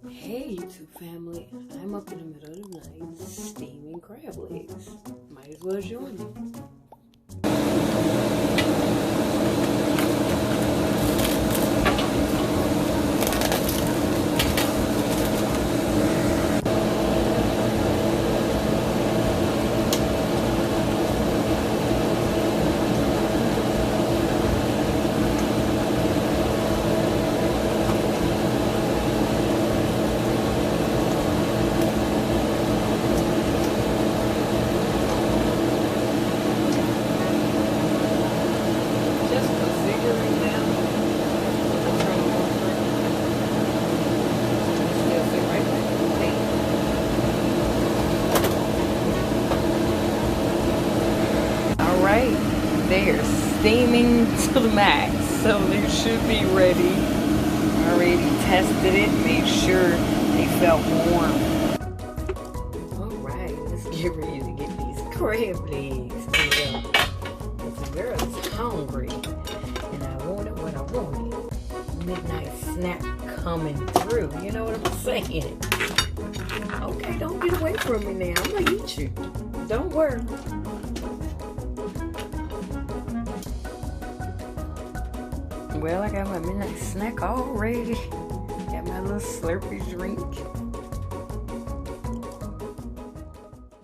Hey YouTube family, I'm up in the middle of the night steaming crab legs. Might as well join me. Alright, they are steaming to the max, so they should be ready. I already tested it, made sure they felt warm. Alright, let's get ready to get these crab legs made up. The girl is hungry, and I wanted what I wanted. Midnight snack coming through, you know what I'm saying? Okay, don't get away from me now, I'm gonna eat you. Don't worry. Well, I got my midnight snack all ready. Got my little Slurpee drink.